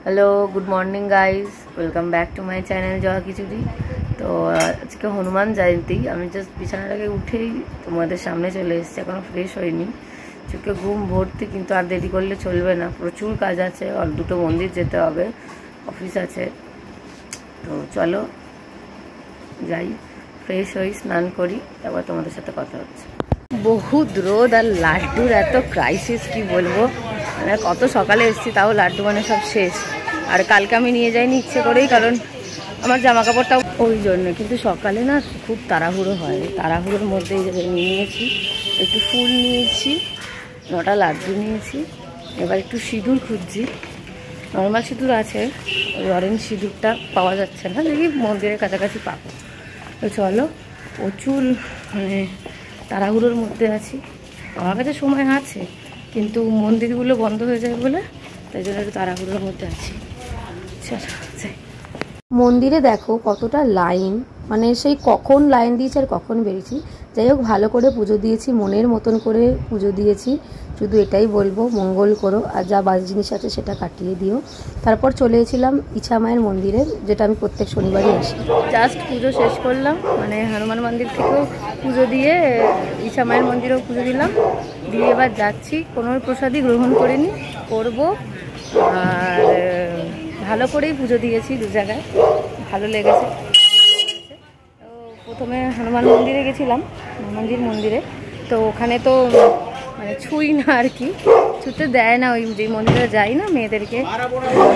Hello, good morning guys, welcome back to my channel Joya Khichuri. তো আজকে হনুমান জয়ন্তী। আমি জাস্ট বিছানাটাকে উঠেই তোমাদের সামনে চলে এসেছি, এখনও ফ্রেশ হয়নি, চোখে ঘুম ভর্তি, কিন্তু আর দেরি করলে চলবে না, প্রচুর কাজ আছে, আর দুটো মন্দির যেতে হবে, অফিস আছে। তো চলো যাই, ফ্রেশ হই, স্নান করি, তারপর তোমাদের সাথে কথা হচ্ছে। বহুত রোদ আর লাড্ডুর এত ক্রাইসিস, কি বলবো, মানে কত সকালে এসেছি তাও লাড্ডু মানে সব শেষ। আর কালকে আমি নিয়ে যাইনি ইচ্ছে করেই, কারণ আমার জামা কাপড়টাও ওই জন্য। কিন্তু সকালে না খুব তাড়াহুড়ো হয়, তাড়াহুড়োর মধ্যে নিয়েছি একটু ফুল, নিয়েছি 9টা লাড্ডু নিয়েছি। এবার একটু সিঁদুর খুঁজছি, নর্মাল সিঁদুর আছে, ওই অরেঞ্জ সিঁদুরটা পাওয়া যাচ্ছে না, দেখি মন্দিরের কাছাকাছি পাবো। তো চলো, প্রচুর মানে তাড়াহুড়োর মধ্যে আছি। আমার কাছে সময় আছে, কিন্তু মন্দিরগুলো বন্ধ হয়ে যায় বলে, তাই জন্য একটু তাড়াহুড়োর মধ্যে আছি। চলো যাই। মন্দিরে দেখো কতটা লাইন, মানে সেই কখন লাইন দিয়েছি আর কখন বেরিয়েছি। যাই হোক, ভালো করে পুজো দিয়েছি, মনের মতন করে পুজো দিয়েছি। শুধু এটাই বলবো, মঙ্গল করো, আর যা বাজে জিনিস আছে সেটা কাটিয়ে দিও। তারপর চলে এসেছিলাম ইছা মায়ের মন্দিরে, যেটা আমি প্রত্যেক শনিবারই আসি। জাস্ট পুজো শেষ করলাম, মানে হনুমান মন্দির থেকেও পুজো দিয়ে ইছা মায়ের মন্দিরেও পুজো দিলাম, দিয়ে এবার যাচ্ছি। কোনো প্রসাদই গ্রহণ করিনি, করবো। আর ভালো করেই পুজো দিয়েছি, দু জায়গায় ভালো লেগেছে। তো প্রথমে হনুমান মন্দিরে গেছিলাম, হনুমানজির মন্দিরে। তো ওখানে তো মানে ছুঁই না আর কি, ছুঁতে দেয় না, ওই যে মন্দিরে যাই না মেয়েদেরকে,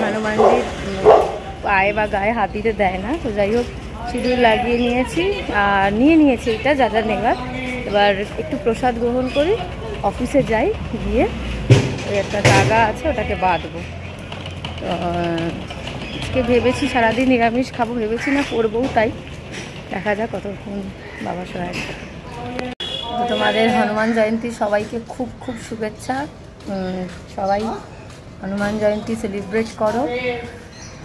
হনুমানজির পায়ে বা গায়ে হাত দিতে দেয় না। তো যাই হোক, সিঁদুর লাগিয়ে নিয়েছি আর নিয়েছি এটা যা যা নেবার। এবার একটু প্রসাদ গ্রহণ করি, অফিসে যাই, গিয়ে ওই একটা জায়গা আছে ওটাকে বাঁধবো। তো আজকে ভেবেছি সারাদিন নিরামিষ খাবো, ভেবেছি না করবো, তাই দেখা যাক কতক্ষণ বাবা সহায়। তো তোমাদের হনুমান জয়ন্তী সবাইকে খুব খুব শুভেচ্ছা। সবাই হনুমান জয়ন্তী সেলিব্রেট করো,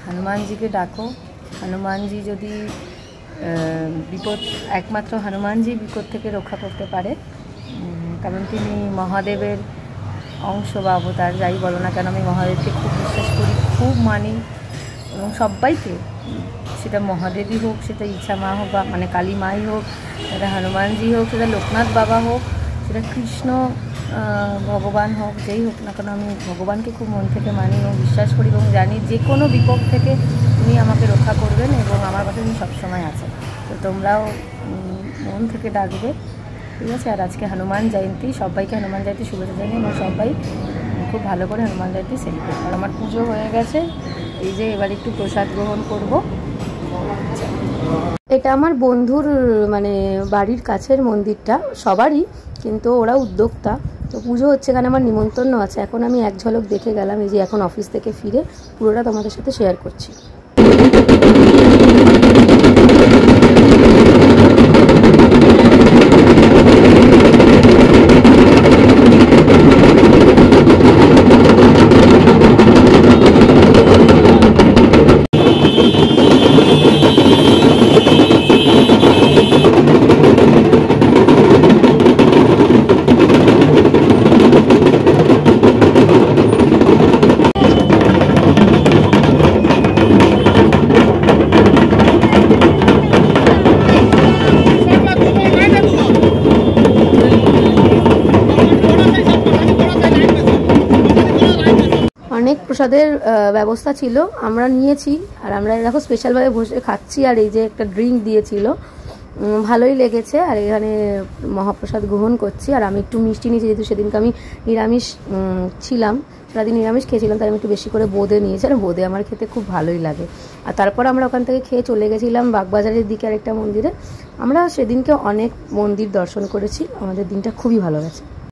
হনুমানজিকে ডাকো। হনুমানজি যদি বিপদ, একমাত্র হনুমানজি বিপদ থেকে রক্ষা করতে পারে, কারণ তিনি মহাদেবের অংশ বা অবতার, যাই বলো না কেন। আমি মহাদেবকে খুব বিশ্বাস করি, খুব মানি, এবং সবাইকে, সেটা মহাদেবী হোক, সেটা ইচ্ছা মা হোক, বা মানে কালী মাই হোক, সেটা হনুমানজি হোক, সেটা লোকনাথ বাবা হোক, সেটা কৃষ্ণ ভগবান হোক, যেই হোক না কেন, আমি ভগবানকে খুব মন থেকে মানি এবং বিশ্বাস করি, এবং জানি যে কোনো বিপদ থেকে উনি আমাকে রক্ষা করবেন, এবং আমার কাছে উনি সবসময় আছেন। তো তোমরাও মন থেকে ডাকবে, ঠিক আছে? আর আজকে হনুমান জয়ন্তী, সবাইকে হনুমান জয়ন্তী শুভেচ্ছা জানাই, এবং সবাই খুব ভালো করে হনুমান জয়ন্তী সেলিব্রেট। আর আমার পুজো হয়ে গেছে, এই যে এবার একটু প্রসাদ গ্রহণ করব। এটা আমার বন্ধুর মানে বাড়ির কাছের মন্দিরটা, সবারই, কিন্তু ওরা উদ্যোক্তা। তো পুজো হচ্ছে, এখানে আমার নিমন্ত্রণ আছে। এখন আমি এক ঝলক দেখে গেলাম, এই যে এখন অফিস থেকে ফিরে পুরোটা তোমাদের সাথে শেয়ার করছি। অনেক প্রসাদের ব্যবস্থা ছিল, আমরা নিয়েছি, আর আমরা দেখো স্পেশালভাবে বসে খাচ্ছি। আর এই যে একটা ড্রিঙ্ক দিয়েছিল, ভালোই লেগেছে। আর এখানে মহাপ্রসাদ গ্রহণ করছি, আর আমি একটু মিষ্টি নিয়েছি, যেহেতু সেদিনকে আমি নিরামিষ ছিলাম, সারাদিন নিরামিষ খেয়েছিলাম, তাই আমি একটু বেশি করে বোঁদে নিয়েছি। আর বোঁদে আমার খেতে খুব ভালোই লাগে। আর তারপর আমরা ওখান থেকে খেয়ে চলে গেছিলাম বাগবাজারের দিকে আরেকটা মন্দিরে। আমরা সেদিনকে অনেক মন্দির দর্শন করেছি, আমাদের দিনটা খুবই ভালো গেছে।